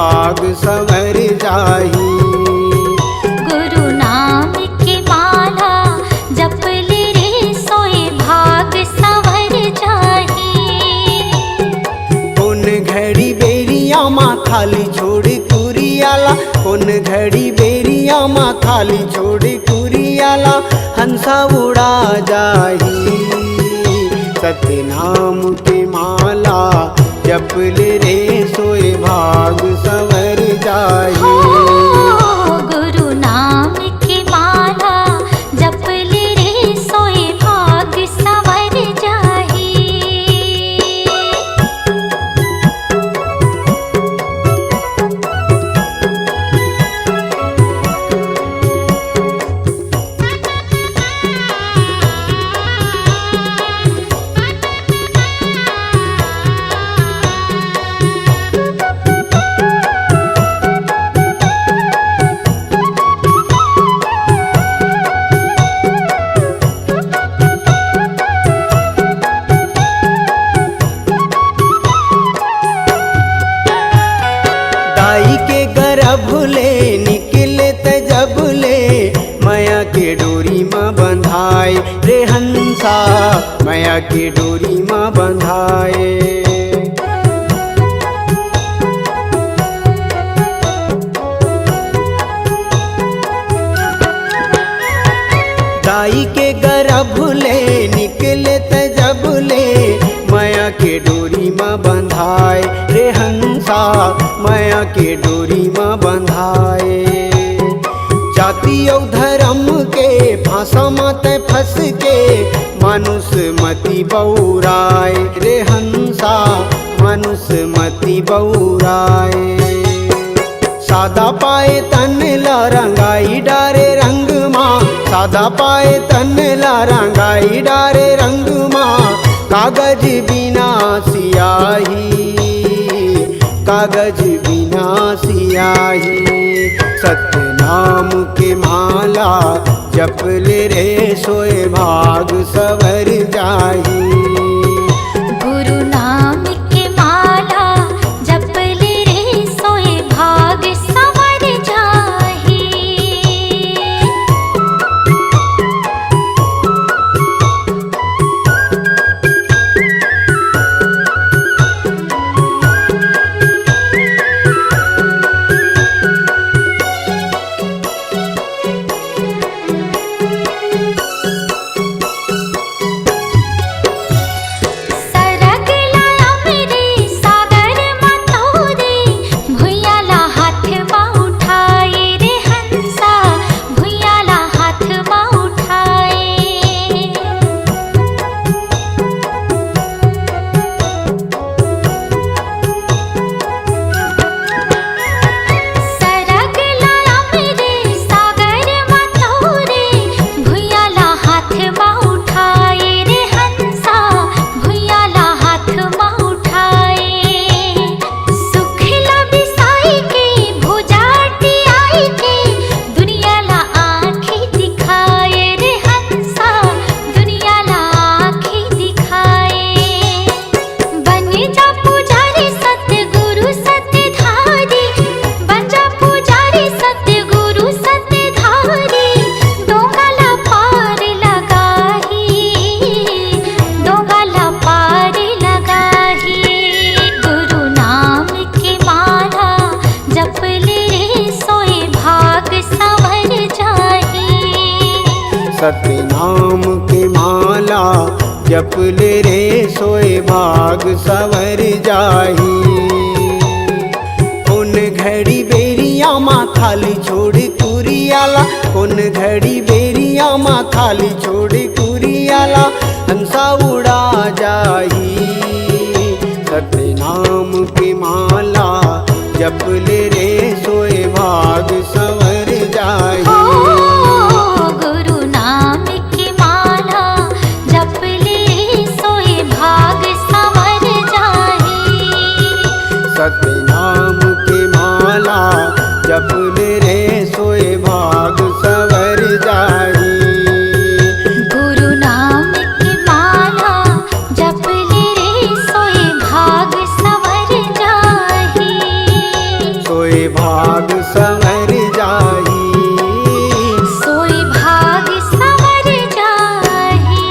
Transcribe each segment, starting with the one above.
भाग संवर जाही। गुरु नाम के माला जप ले रे सोए भाग संवर जाही। कौन घड़ी बेरिया माँ खाली छोड़ कुरियाला, कौन घड़ी बेरिया माँ खाली छोड़ कुरियाला, हंसा उड़ा जाही। सत्य नाम के माला जप ले रे सोए भाग संवर जाही। गुरु नाम के माला जप ले रे सोए भाग संवर जाही। भूले निकले तजबले माया के डोरी माँ बंधाए रे हंसा, माया के डोरी माँ बंधाए। दाई के गर्भले निकले तजबले माया के डोरी माँ बंधाए रे हंसा, माया के डोरी माँ बंधाए। जाति और धर्म के फांसा मत फंस के मानुष मति बौराए रे हंसा, मानुष मति बौराए। सादा पाए तन ला रंगाई डारे रंग माँ, सादा पाए तन ला रंगाई डारे रंग माँ। कागज बिना सियाही, कागज बिना सियाही। सत्य नाम के माला जप ले रे सोए भाग संवर जाही। गुरु नाम के माला जप ले रे सोए भाग संवर जाही। सत्य नाम के माला जप ले रे सोए भाग संवर जाही। कौन घड़ी बेरिया माँ खाली छोड़ कुरियाला, कौन घड़ी बेरिया माँ खाली छोड़ कुरियाला, हंसा उड़ा जाही। सत्य नाम के माला जप ले रे सोए भाग संवर जाही। गुरु नाम की माला जप ले सोए भाग संवर जाही। सत्य नाम की माला जप ले रे सोए भाग संवर जाही। गुरु नाम की माला जप ले रे सोए भाग संवर जाही। तोय भाग संवर जाही। सोई भाग संवर जाही।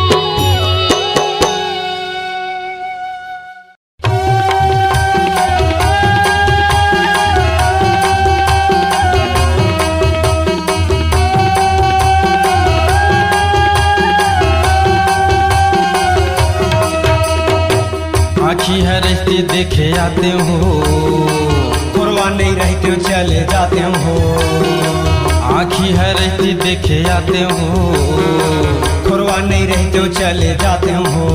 आँखी है रिश्ते देखे आते हो, खुरवा नहीं रहते हो चले जाते हो। आँखी है रिश्ते देखे आते हो, खुरवा नहीं रहते हो चले जाते हो।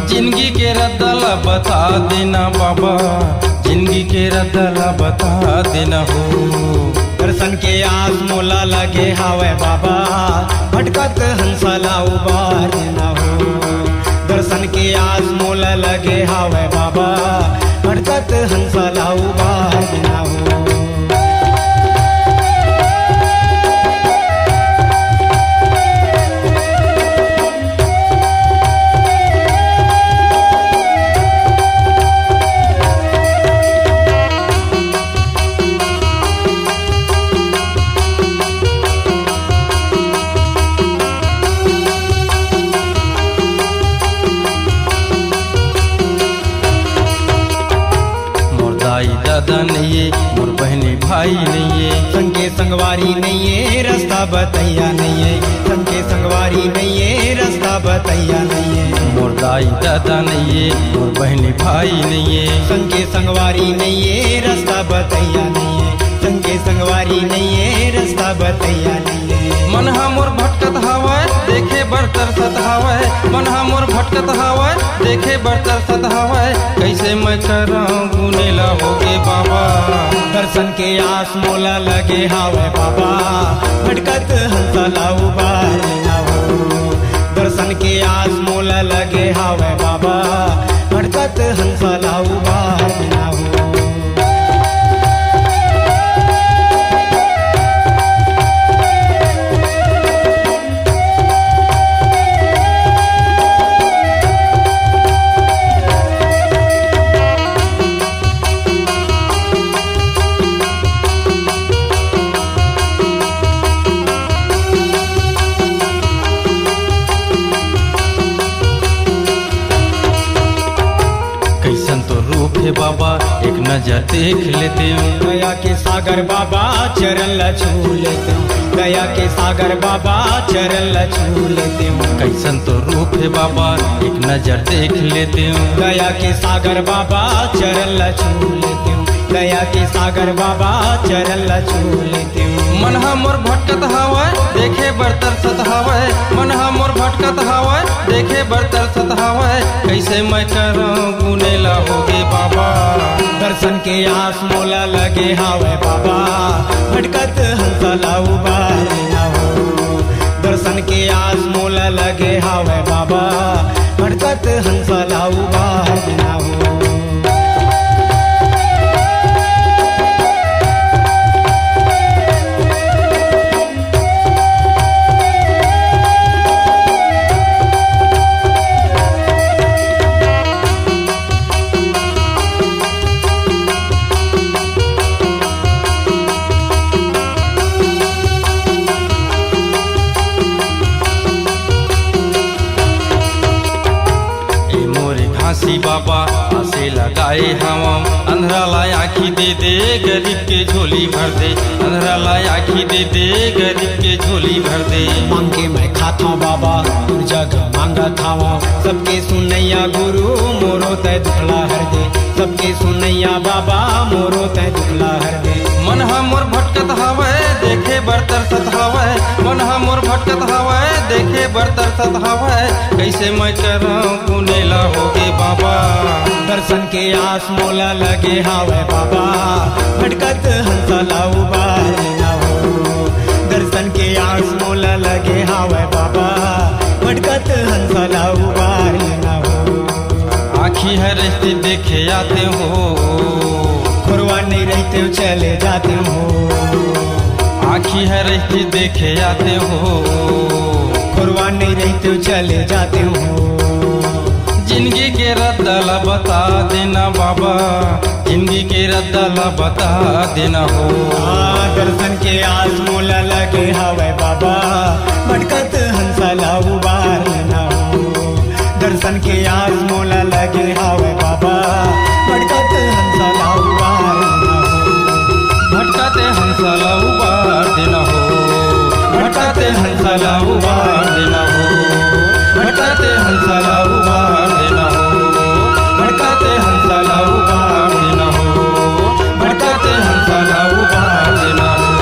जिंदगी के रद्दला बता देना बाबा, जिंदगी के रद्दला बता देना हो। दर्शन के आस मोला लगे हावे बाबा, भटकत हंसला उबार देना हो। दर्शन के आस मोला लगे हावे बाबा, भटकत हंसला उबार देना हो। दाई दादा नहीं है, मोर बहनी भाई नहीं है। संग के संगवारी नहीं है, रास्ता बतैया नहीं है। संग के संगवारी नहीं है, रास्ता बतैया नहीं है। मोर दाई दादा नहीं है, मोर बहनी भाई नहीं है। संग के संगवारी नहीं है, रास्ता बतैया नहीं है। संग के संगवारी नहीं है, रास्ता बतैया नहीं है। मन मोर भटकत हवाय देखे बर तरसत हवाय, मन मोर भटकत हवाय देखे बर तरसत हवाय। कैसे मैं कराऊं गुनेला होगे बाबा, दर्शन के आस मोला लगे हावे बाबा, भटकत हंसला उबार लेना हो। दर्शन के आस मोला लगे हावे बाबा, भटकत हंसला उबार लेना हो। बाबा एक नजर देख लेते हूँ। दया के सागर बाबा चरण ल छू लेते हूँ। दया के सागर बाबा चरण ल छू लेते हूँ। कैसन तो रूप है बाबा एक नजर देख लेते हूँ। दया के सागर बाबा चरण ल छू लेते हूँ। दया के सागर बाबा चरण ल छू लेते हूँ। मन मोर भटकत हवाय देखे बर तरसत हवाय, मन मोर भटकत हवाय देखे बर तरसत हवाय। कैसे मैं कराऊं गुनेला होगे बाबा, दर्शन के आस मोला लगे हावे बाबा, भटकत हंसला उबार लेना हो। दर्शन के आस मोला लगे हावे बाबा, भटकत हंसला उबार लेना हो। घासी बाबा आसे लगाए हम, अंधरा लाई आँखी दे दे गरीब के झोली भर दे, अंधरा लाई आँखी दे दे गरीब के झोली भर दे। मांग के मैं खाता बाबा तुर जग मांगा थावा, सबके सुनैया गुरु मोरो तय दुखला हर दे। सबके सुनैया बाबा मोरो तय दुखला हर दे। मन मोर भटकत हवै देखे बर तरसत हवै, मन मोर भटकत हवै देखे बर तरसत हवै। कैसे मैं कराऊं गुनेला होगे बाबा, दर्शन के आस मोला लगे हावे बाबा, भटकत हंसला उबार लेना हो। दर्शन के आस मोला लगे हावे बाबा, भटकत हंसला उबार लेना हो। आँखी है रिश्ते देखे आते हो, खुरवा नहीं रहते हो चले जाते हो। आँखी है रिश्ते देखे आते हो, खुरवा नहीं रहते हो चले जाते हो। जिंदगी के रद्दला बता देना बाबा, जिंदगी के रद्दला बता देना हो। दर्शन के आस मोला लगे हवे बाबा, भटकत हंसला उबार लेना हो। दर्शन के आस मोला लगे हवे बाबा, भटकत हंसला उबार लेना हो। भटकाते हंसला उबार देना हो, भटकाते हंसला उबार देना हो, भटकाते हंसला उबार देना हो, भटकाते हंसला उबार देना हो, भटकाते हंसला उबार देना हो।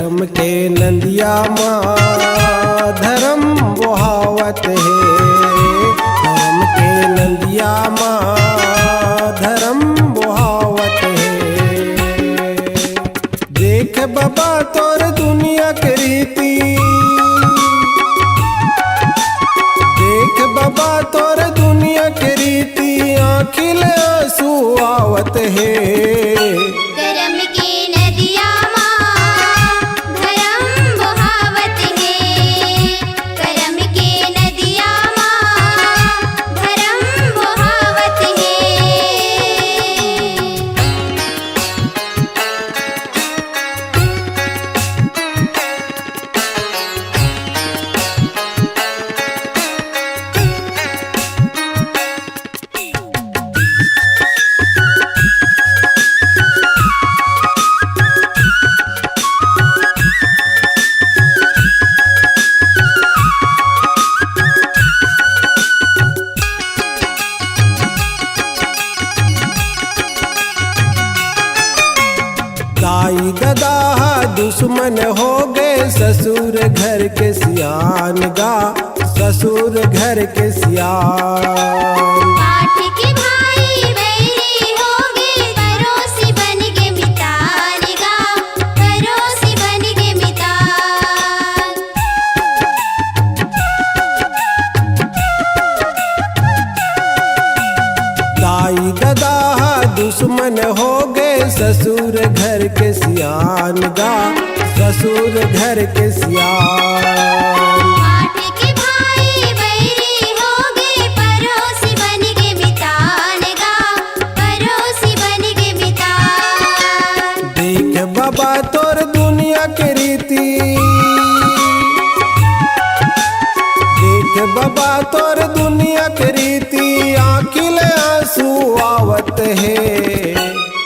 करम के नदिया माँ धर्म बहावत है। करम के नदिया माँ धर्म बहावत है। देख बाबा तोर दुनिया के रीति, देख बाबा तोर दुनिया के रीति, आँखिल आंसू आवत है। करम की नदिया माँ धर्म बहावत है। करम की नदिया माँ धर्म बहावत है। दाई ददा दुश्मन हो गए ससुर घर के सियान गा, ससुर घर के सियान। पाठ के भाई बैरी होगे, पड़ोसी बन के मितान गा, पड़ोसी बन के मितान। दाई ददा दुश्मन हो गए ससुर घर के सियान गा, ससुर घर के सियान। पाठ के भाई बैरी होगे, पड़ोसी बन के मितान गा, पड़ोसी बन के मितान। देख बाबा तोर दुनिया के रीति, देख बाबा तोर दुनिया के रीति, आँखिल आंसू आवत है।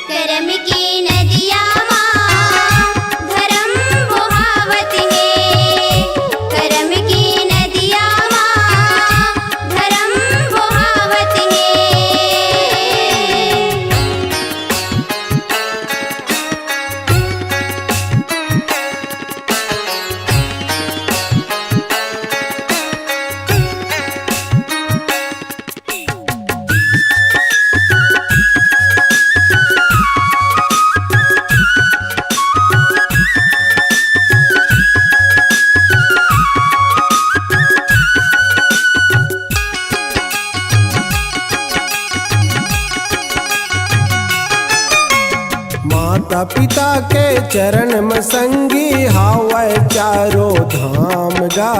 करम की नदिया माँ धर्म बहावत है। करम की नदिया माँ धर्म बहावत है। माता पिता के चरण में संगी, हावै चारो धाम गा,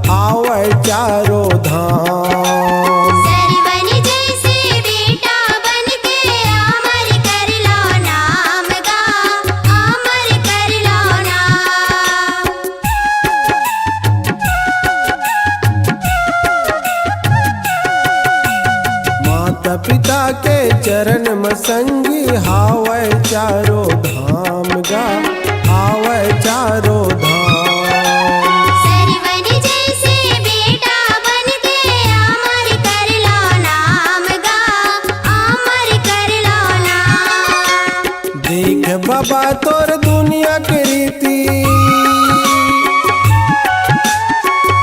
हावै चारो धाम। सरवन जैसे बेटा बन के अमर कर लो नाम गा, अमर कर लो नाम। माता पिता के चरण में संगी, हावै चारो धाम गा, हावै चारो धाम। सरवन जैसे बेटा बन के अमर कर लो नाम गा, अमर कर लो नाम। देख बाबा तोर दुनिया के रीति,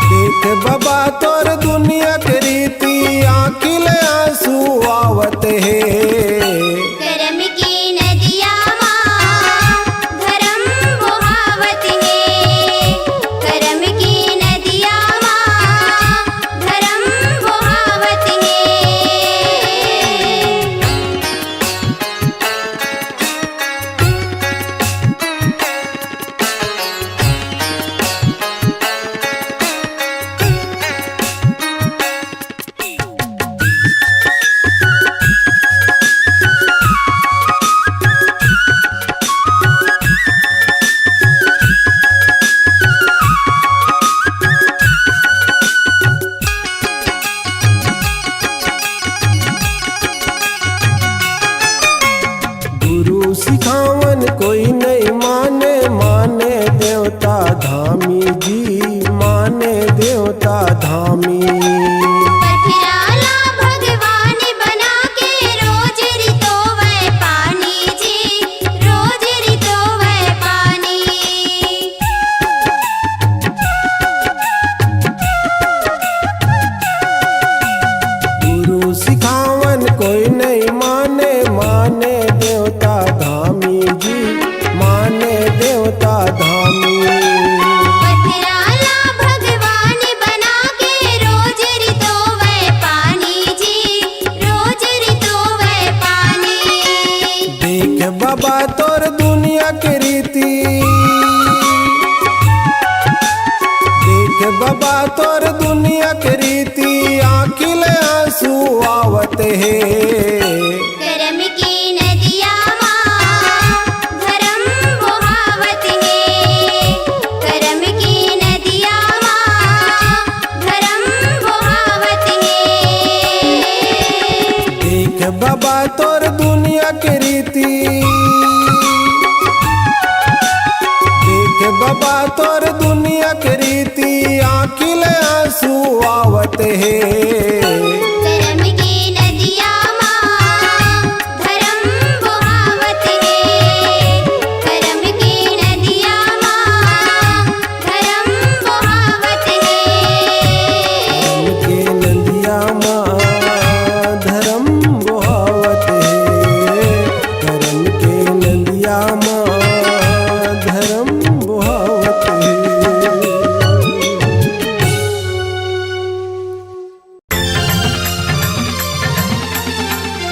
देख बाबा तोर दुनिया के रीति, आँखिल आंसू आवत है। करम की नदिया माँ धर्म बहावत है। करम की नदिया माँ धर्म बहावत है। बाबा तोर दुनिया के रीति आँखिल आंसू आवत है। करम की नदिया माँ धर्म बहावत है। करम की नदिया माँ धर्म बहावत है। देख बाबा तोर दुनिया के रीति, देख बाबा तोर दुनिया के रीति आँखिल आंसू आवत है। करम की नदिया माँ धर्म बहावत है। करम की नदिया माँ धर्म बहावत है। के नदिया माँ धर्म बहावत है। करम के नदिया माँ धर्म बहावत है।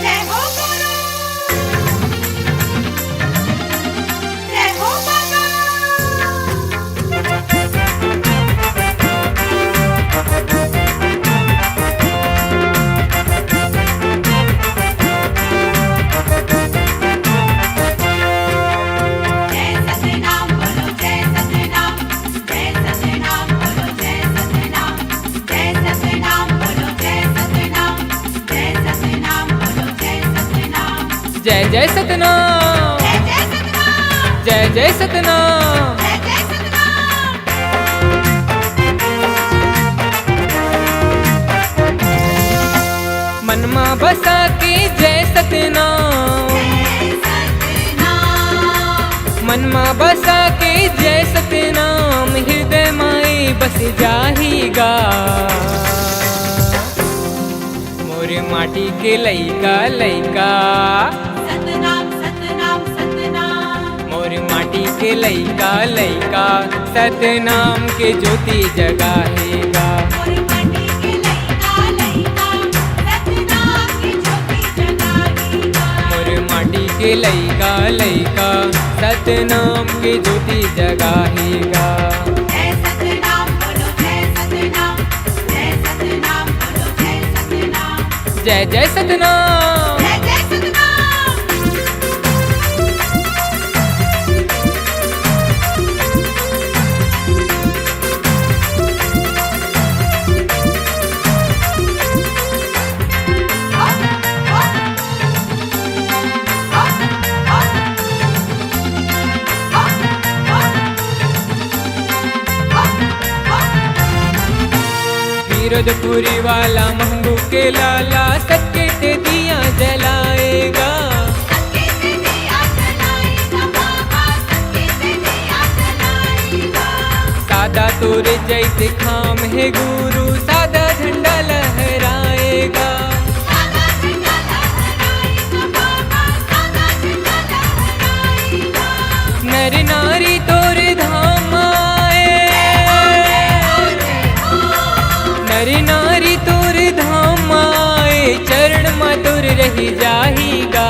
जय हो गुरु, जय हो बाबा। जय सतनाम बोलो, जय सतनाम, जय सतनाम बोलो, जय सतनाम, जय सतनाम बोलो, जय सतनाम, जय सतनाम बोलो, जय सतनाम, जय जय सतनाम, जय जय सतनाम, जय जय सतनाम। जय जय सतनाम। मनमा बसा के जय सतनाम, मनमा बसा के जय सतनाम। हृदय माई बस जाहीगा, मोरे माटी के लइका लइका, सतनाम सतनाम सतनाम, मोरे माटी के लइका लइका। सतनाम के ज्योति जगाहेगा, मोरे माटी के लइका लइका, सतनाम की ज्योति जगाएगा। मोरे माटी के लइका लइका। सतनाम के ज्योति जगाहेगा। जय सतनाम बोलो, जय सतनाम, जय सतनाम बोलो, जय सतनाम, जय जय सतनाम, जय जय सतनाम। विरोधपुरी वाला महंगू के लाला सबके ते दिया जलाएगा। सबके से दिया जलाएगा बाबा, सबके से दिया जलाएगा। सादा तोरे जैसे खाम है गुरु, सादा झंडा लहराएगा। सादा झंडा लहराएगा बाबा, सादा झंडा लहराएगा। नर नारी तोरे धाम आए, नर नारी तोरे धाम आए। चरण मधुर रही जाहीगा,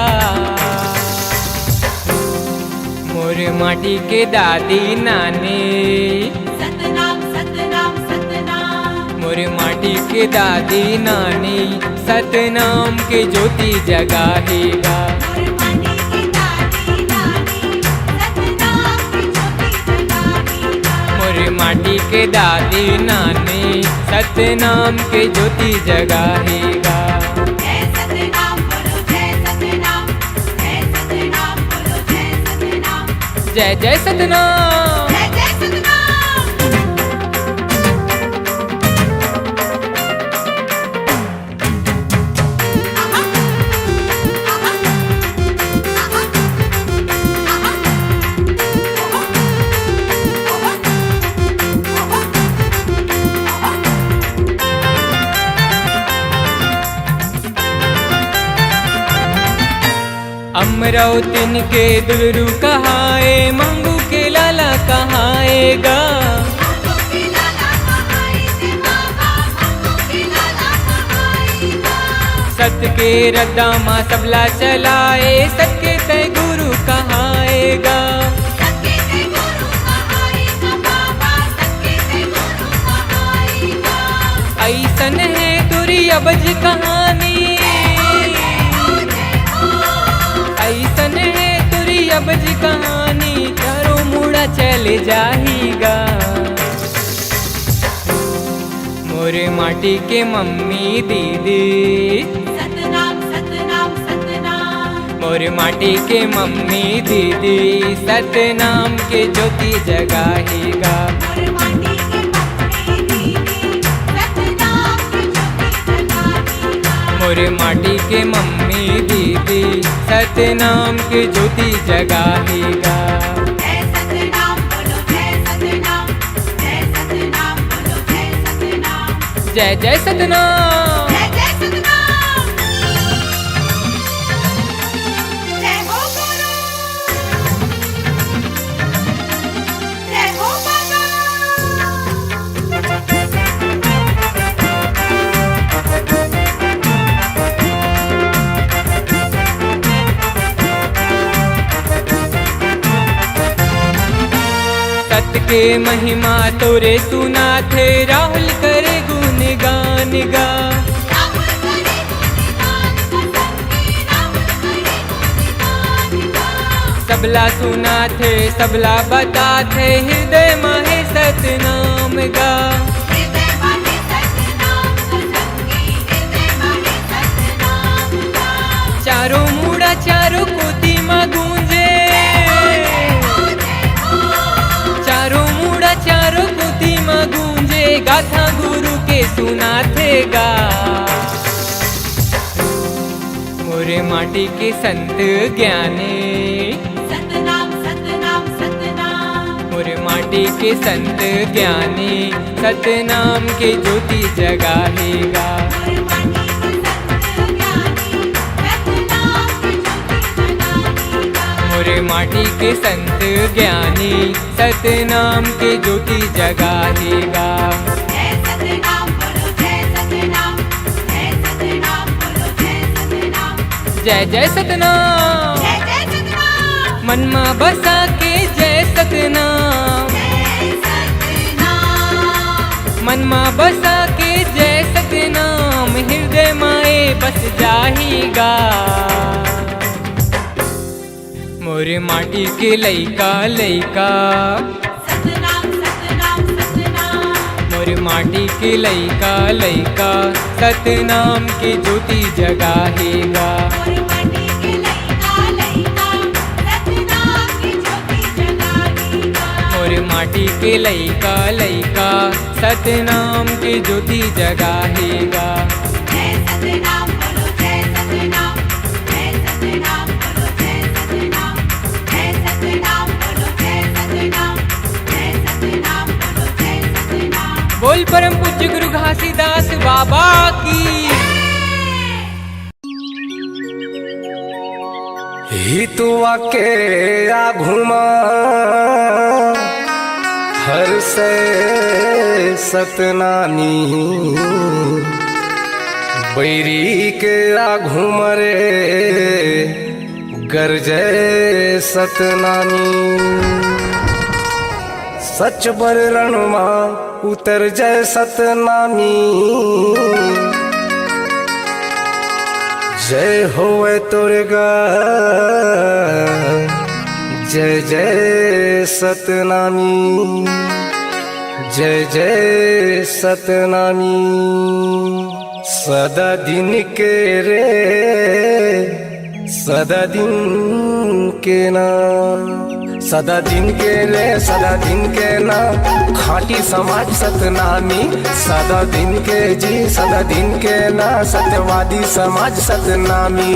मोरे माटी के दादी नानी। सतनाम सतनाम सतनाम, मोरे माटी के दादी नानी। सतनाम के ज्योति जगाहेगा, मोरे माटी की दादी नानी, सतनाम की ज्योति जगाएगा। मोरे माटी के दादी नानी। सतनाम के ज्योति जगाहेगा। जय सतनाम बोलो, जय सतनाम, जय सतनाम बोलो, जय सतनाम, जय जय सतनाम, जय जय सतनाम। अमरावतीन के दुलरू कहाए, मंगू के लाला कहाएगा। सत के रद्दा माँ सबला चलाए, सत के तय गुरु कहाएगा। ऐसन है तुरी अबज कहानी, ऐसन है तुरी अबज कहानी, चारों मुड़ा चले जाहीगा। मोरे माटी के मम्मी दीदी, सतनाम सतनाम सतनाम। मोरे माटी के मम्मी दीदी, सतनाम के ज्योति जगाहेगा। मोर माटी के मम्मी दीदी, सतनाम की ज्योति जगाएगा। मोरे माटी के मम्मी दीदी, सतनाम के ज्योति जगाहेगा। जय सतनाम बोलो जय सतनाम, जय सतनाम बोलो जय सतनाम, जय जय सतनाम। जय जय सतनाम। जय हो गुरु, जय हो बाबा। सत के महिमा तोरे सुना थे, राहुल करे गुणगान गा। राहुल करे गुणगान का संगी, राहुल करे गुणगान का। सबला सुना थे, सबला बता थे, हृदय माहे सतनाम गा। हृदय माहे सतनाम का संगी, हृदय माहे सतनाम का। चारों मुड़ा चारों कोती माँ गूंजे, चारों मुड़ा चारों कोती माँ गूंजे, गाथा गुरु के सुना थे गा। मोरे माटी के संत ज्ञानी, सतनाम सतनाम सतनाम। मोरे माटी के संत ज्ञानी, सतनाम के ज्योति जगाहेगा। मोर माटी के संत ज्ञानी, सतनाम की ज्योति जगाएगा। मोरे माटी के संत ज्ञानी, सतनाम के ज्योति जगाहेगा। जय सतनाम बोलो जय सतनाम, जय सतनाम बोलो जय सतनाम, जय जय सतनाम। जय जय सतनाम। मनमा बसा के जय सतनाम, जय सतनाम। मनमा बसा के जय सतनाम, हृदय माए बस जाहीगा। मोरे माटी के लइका लइका, सतनाम सतनाम सतनाम। मोरे माटी के लइका लइका, सतनाम के ज्योति जगाहेगा। मोर माटी के लइका लइका, सतनाम की ज्योति जगाएगा। मोरे माटी के लइका लइका, सतनाम के ज्योति जगाहेगा। जय सतनाम बोलो जय सतनाम, जय सतनाम बोलो जय सतनाम, जय सतनाम बोलो जय सतनाम, जय सतनाम बोलो जय सतनाम। बोल परम पूज्य गुरु घासीदास बाबा की। हितुआ के आघुमा हर से सतनानी, बैरी के आघुमरे गरजे सतनानी। सच बर रणमा उतर जय सतनामी, जय होवे तोरेगा जय जय सतनामी, जय जय सतनामी। सदा दिन के रे सदा दिन के ना, सदा दिन के रे सदा दिन के ना, खाटी समाज सतनामी। सदा दिन के जी सदा दिन के ना, सत्यवादी समाज सतनामी।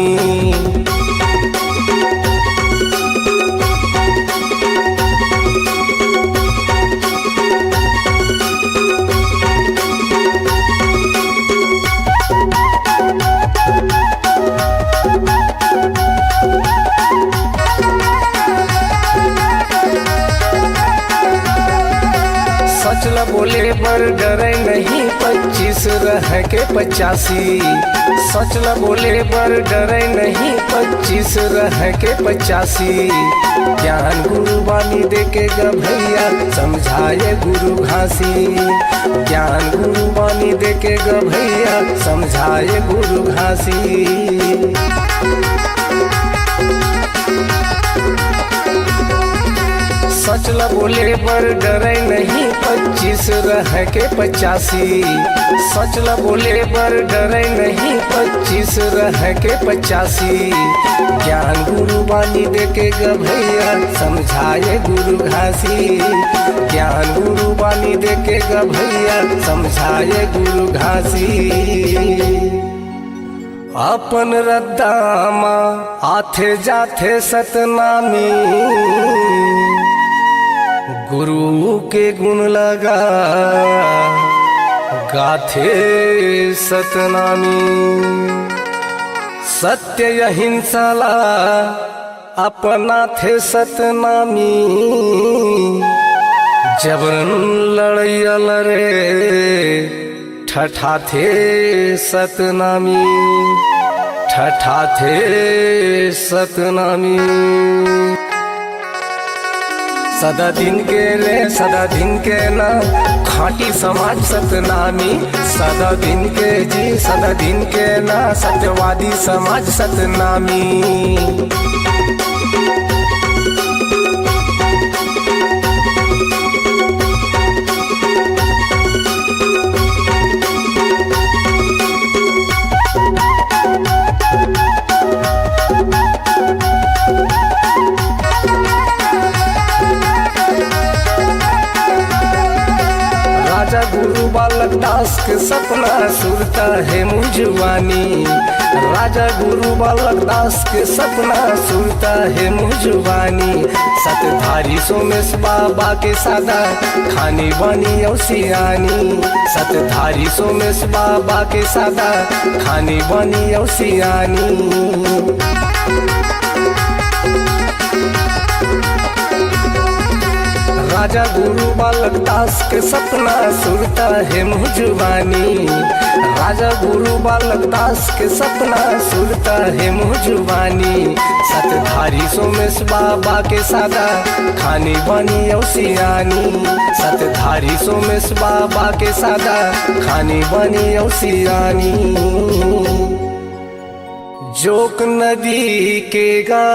सच ल बोले बर डरे नहीं 25 रह के 85। सच ल बोले बर डरे नहीं 25 रह के 85। ज्ञान गुरु वाणी दे के ग भैया समझाए गुरु घासी। ज्ञान गुरु वाणी देके गभैया समझाए गुरु घासी। सच ल बोले पर डरे नहीं 25 रह के 85। सच ल बोले पर डरे नहीं 25 रह के 85। ज्ञान गुरु वाणी देके गभैया समझाए गुरु घासी। ज्ञान गुरु वाणी देके गभैया समझाए गुरु घासी। अपन रद्दामा आथे जाथे सतनामी गुरु के गुण लगा गाथे सतनामी। सत्य अहिंसाला अपना थे सतनामी जबरन लड़ैया लड़े ठठा थे सतनामी। ठठा थे सतनामी। सदा दिन के रे सदा दिन के ना खाटी समाज सतनामी। सदा दिन के जी सदा दिन के ना सत्यवादी समाज सतनामी। राजा गुरु बालक दास के सपना सुरता है मुझवानी। राजा गुरु बालक दास के सपना सुरता है मुझवानी। सतधारी सोमेश बाबा के सादा खानी बनी औसियानी। सतधारी सोमेश बाबा के सादा खानी बनी औसियानी। राजा गुरु बालक दास के सपना सुरता है मुझवानी। राजा गुरु बालक दास के सपना सुरता है मुझवानी। सतधारी सोमेश बाबा के सादा खानी बनी औसियानी। सतधारी सोमेश बाबा के सादा खानी बनी औसियानी। जोक नदी के गा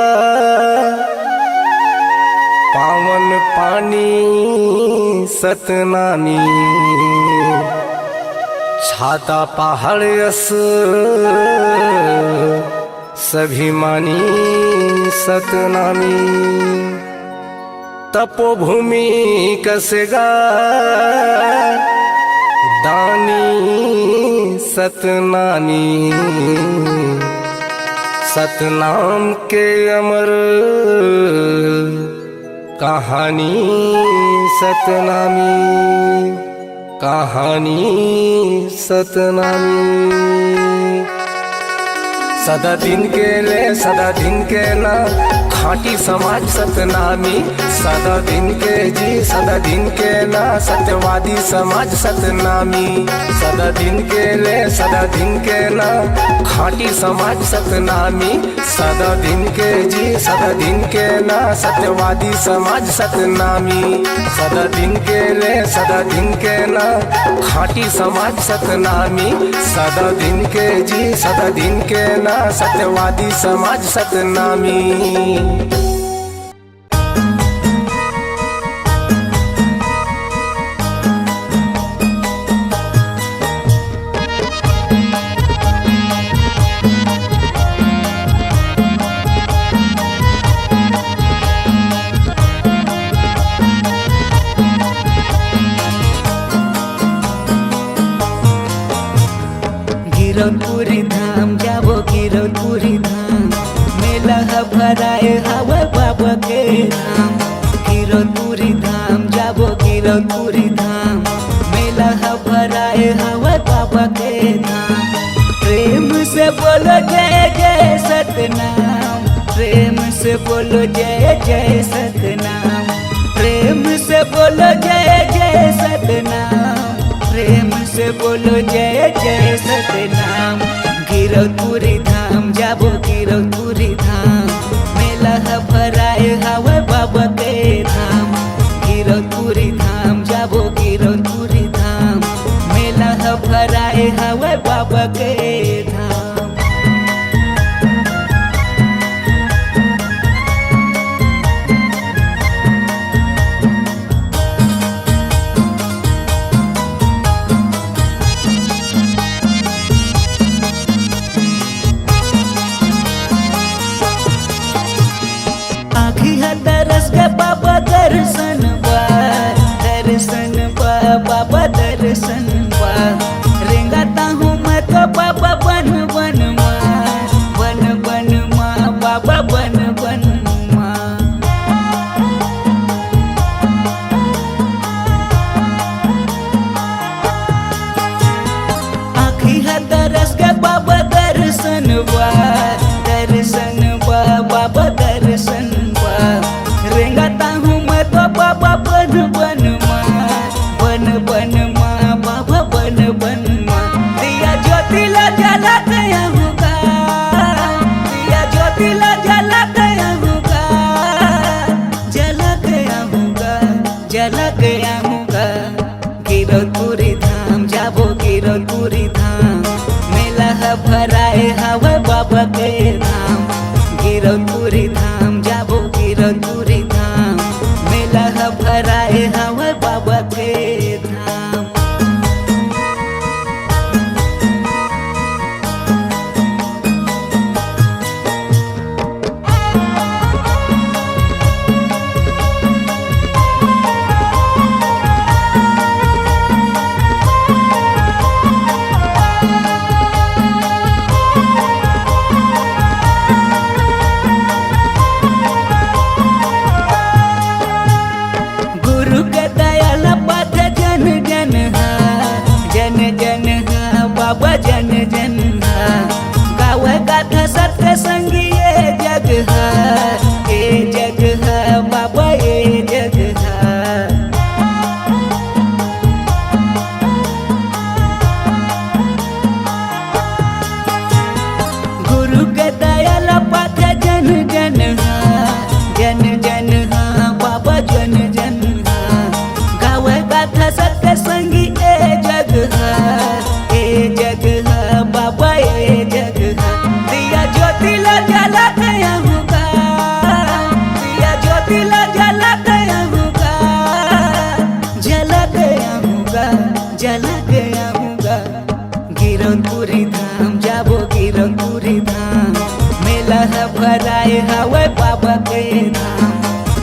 पावन पानी सतनामी। छाता पहाड़ यस सभी मानी सतनामी। तपोभूमि कसेगा दानी सतनामी। सतनाम के अमर कहानी सतनामी। कहानी सतनामी। सदा दिन के ले सदा दिन के ना खाटी समाज सतनामी। सदा दिन के जी सदा दिन के ना सत्यवादी समाज सतनामी। सदा दिन के ले सदा दिन के ना खाटी समाज सतनामी। सदा दिन के जी सदा दिन के ना सत्यवादी समाज सतनामी। सदा दिन के ले सदा दिन के ना खाटी समाज सतनामी। सदा दिन के जी सदा दिन के ना सत्यवादी समाज सतनामी। गिरौदपुरी धाम जाबो गिरौदपुरी धाम। मेला भराए हवा बाबा के धाम। गिरौदपुरी धाम जाबो गिरौदपुरी धाम। मेला भराए हवा बाबा के धाम। प्रेम से बोलो जय जय सतनाम। प्रेम से बोलो जय जय सतनाम। प्रेम से बोलो जय जय सतनाम। प्रेम से बोलो जय जय सतनाम। गिरौदपुरी धाम जाबो गिरौदपुरी धाम। मेला भराए हवा बाबा के धाम। गिरौदपुरी धाम जाबो गिरौदपुरी धाम। बाबा के धाम। आँखी है तरस के बाबा दर्शन बा, दर्शन बा बाबा दर्शन बा। रेंगाता हूँ मैं तो बाबा बन बन माँ, बन बन माँ बाबा बन बन माँ। आँखी है तरस के बाबा दर्शन बा, दर्शन बा बाबा दर्शन बा। रेंगाता हूँ मैं तो बाबा बन बन माँ, बन बन माँ बाबा बन बन माँ। दिया ज्योतिला जला गया होगा, दिया ज्योतिला जला गया होगा, जला गया होगा, जला गया होगा। गिरौदपुरी धाम जाबो गिरौदपुरी धाम, मेला है भराए हवा बाबा के धाम। गिरौदपुरी धाम जाबो गिरौदपुरी धाम, मेला है भराए हवा बाबा के धाम। गुरु के दयाल पथ जन जन हा, जन जन हा बाबा जन जन हा। गावे गाथा सत्य संगी ये जग हा, ये जग हा बाबा ये जग हा। गुरु के दयाल पथ जन जन हा, जन जन हा बाबा जन जन हा। गावे गाथा सत्य संगी ए जग हा, ए जग हा बाबा ए जग हा। दिया ज्योतिला जला गया होगा, दिया ज्योतिला जला गया होगा, जला गया होगा, जला गया होगा। गिरौदपुरी धाम जाबो गिरौदपुरी धाम, मेला है भराए हवा बाबा के धाम।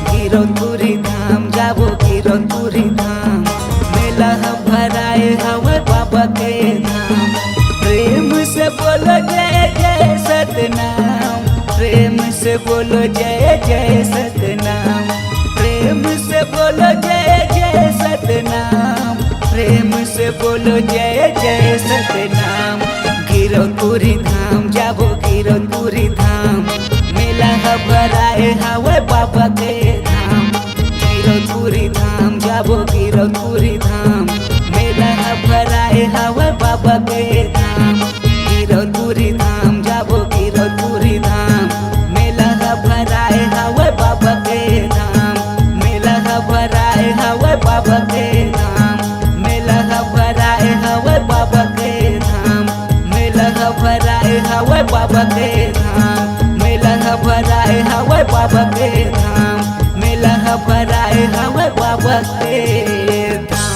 गिरौदपुरी धाम जाबो गिरौदपुरी धाम, मेला है भराए हवा बाबा के धाम। प्रेम से बोलो जय जय सतनाम, प्रेम से बोलो जय जय सतनाम। प्रेम से बोलो जय जय सतनाम, प्रेम से बोलो जय जय सतनाम। गिरौदपुरी धाम जाबो गिरौदपुरी धाम, मेला है भराए हवा बाबा के धाम। गिरौदपुरी धाम जाबो गिरौदपुरी धाम, मेला है भराए हवा बाबा के धाम। गिरौदपुरी धाम जाबो गिरौदपुरी धाम, मेला है भराए हवा बाबा के धाम। मेला है भराए हवा बाबा के धाम, मेला है भराए हवा बाबा के धाम। मेला है भराए हवा बाबा के धाम, मेला है भराए हवा बाबा के धाम। मेला है भराए हवा बाबा के धाम।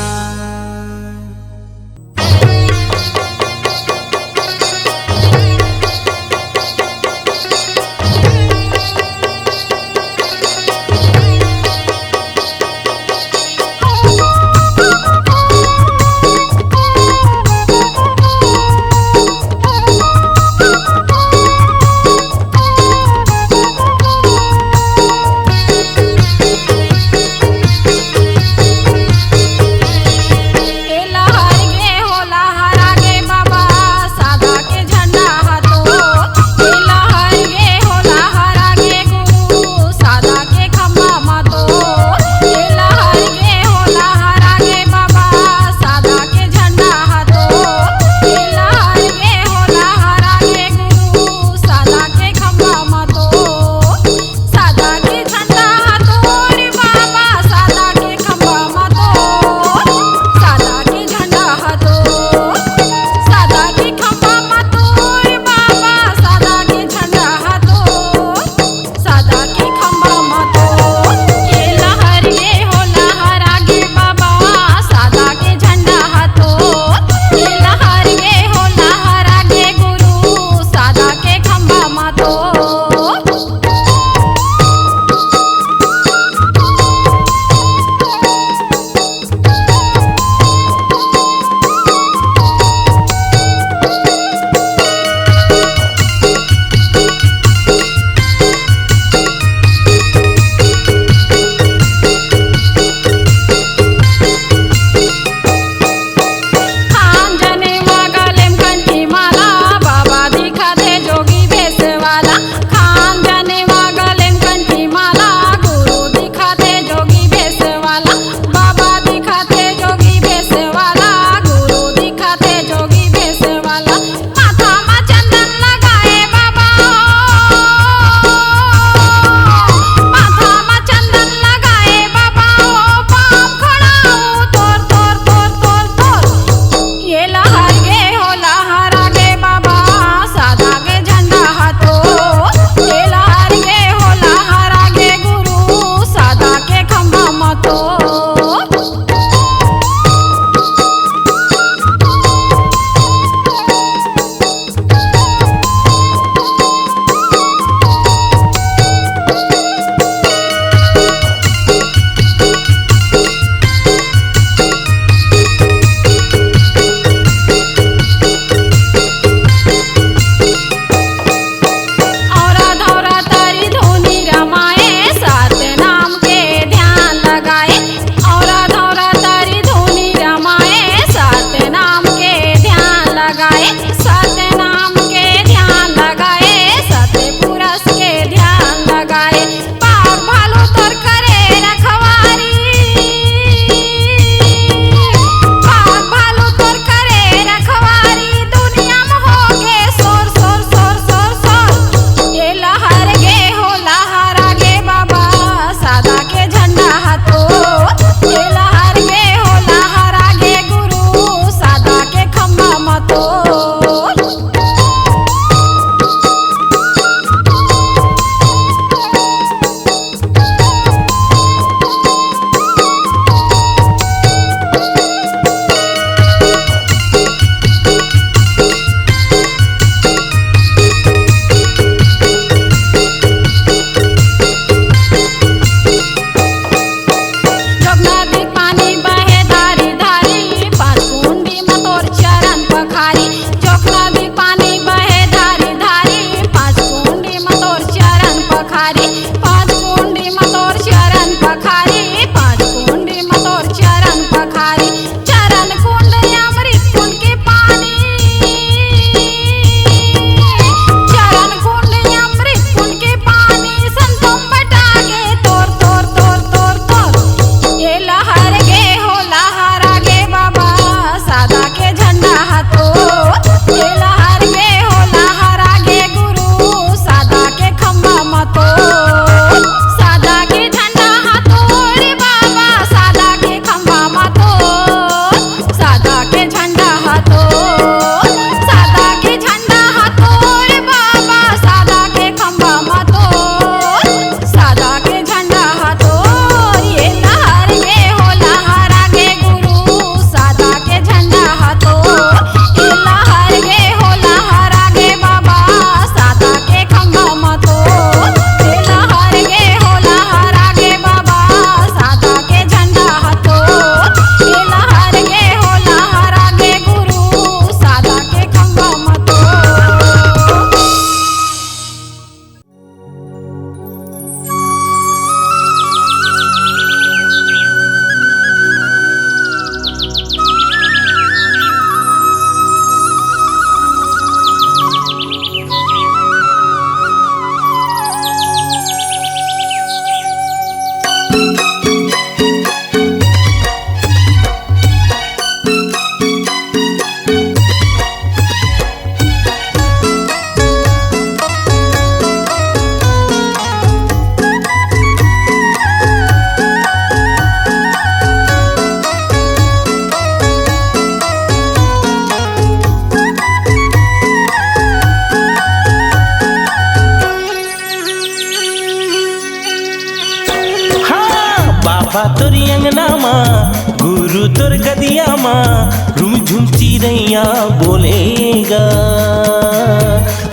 तुर गदिया माँ रूम झुम चिड़ैया बोलेगा,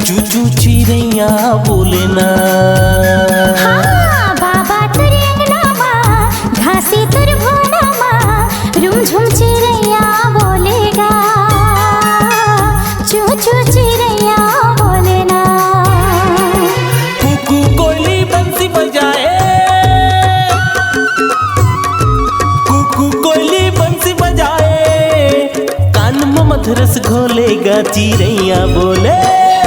चू चू चिड़ैया बोले ना। हाँ, बाबा तुर अंगना माँ घासी तुर भोला माँ रूम झुम चिड़ैया बोलेगा, चू चू चिड़ैया बोले ना। कुकू कोयली बंसी बजाए, कुकू कोयली बंसी बजाए, कान में मधुरस घोलेगा चिड़ैया बोले।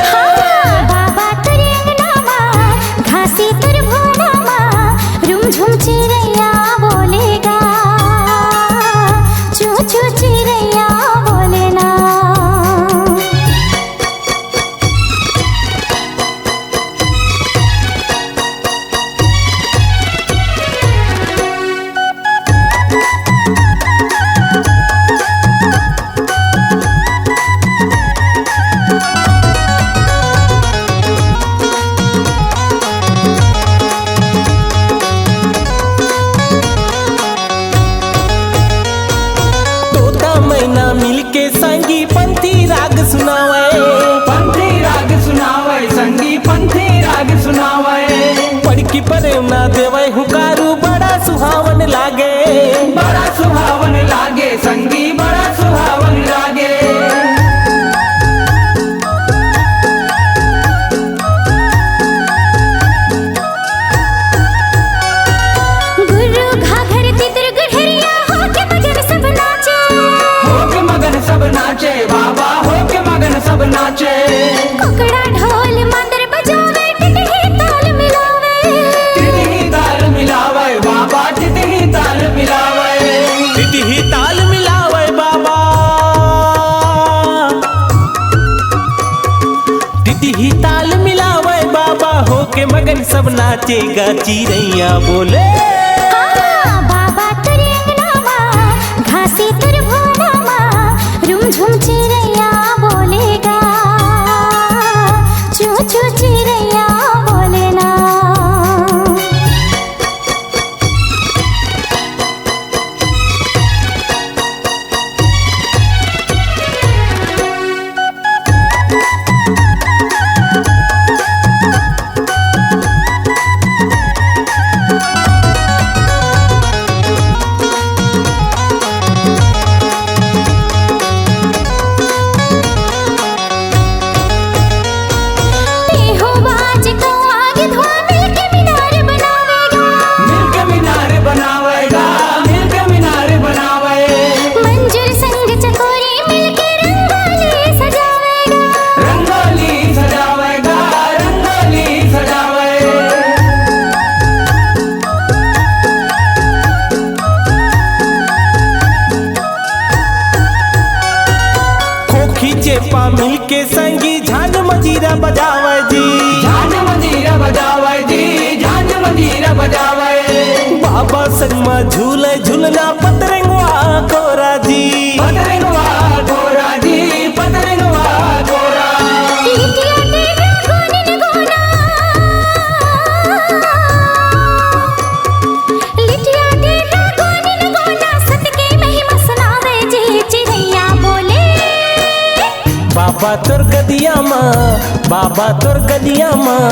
हाँ, बाबा तुर अंगना माँ घासी तुर भोला माँ रूम झुम चिड़ैया बोलेगा, चू चू चिड़ैया बोले ना। तोता मैना मिलके संगी पंथी राग सुनावे, पंथी राग सुनावे, संगी पंथी राग सुनावे। पड़की प्रेरणा देवे हुकारू बड़ा सुहावन लागे, बड़ा सुहावन लागे, संगी बड़ा सुहावन लागे। गुरु घाघर तितर गढ़रिया होके मगन सब नाचे, होके मगन सब नाचे, बाबा होके मगन सब नाचे। कुकड़ा ढोल मादर बजावे टिटही ताल मिलावे, तितही ताल मिलावे, बाबा तितही ताल मिलावे। तितही ताल मिलावे बाबा, तितही ताल मिलावे बाबा, होके मगन सब नाचेगा चिड़ैया बोले। हाँ, बाबा तुर अंगना माँ घासी तुर भोला माँ रूम झुम चिड़ैया बोलेगा, चू चू चिड़ैया बोले ना। टेहो बाज को आगे धुआ मिलके मीनार बनावेगा, मिलके मीनार बनावेगा, मिलके मीनार बनावे। मंजूर संग चकोरी मिलके रंगोली सजावेगा, रंगोली सजावेगा, रंगोली सजावे। खोखी चेपा मिलके संगी झांझ मजीरा बजावे जी, झांझ मंजीरा बजावे जी, झांझ मंजीरा बजावे। बाबा संग में झूले झूलना पतरंगवा कोरा जी, पतरंगवा गोरा जी, पतरंगवा गोरा। लिटिया टेढ़ा गोनिन गोना, लिटिया टेढ़ा गोनिन गोना, सत के महिमा सुनावे जी चिड़ैया बोले। बाबा तोर गदिया माँ, बाबा तोर गदिया माँ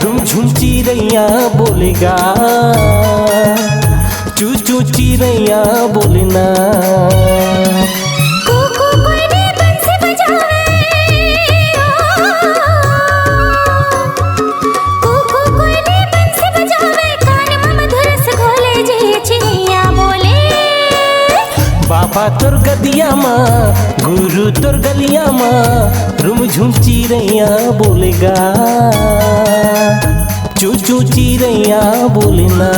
रूम झुम चिड़ैया बोलेगा, चू चू चिड़ैया बोलना। कुकू कोयली बंसी बजावे, कुकू कोयली बंसी बजावे, कान में मधुरस घोले जी चिड़ैया बोले। बाबा तोर गदिया माँ गुरु तोर गलिया माँ रूम झुम चिड़ैया बोलेगा, चू चू चिड़ैया बोलना।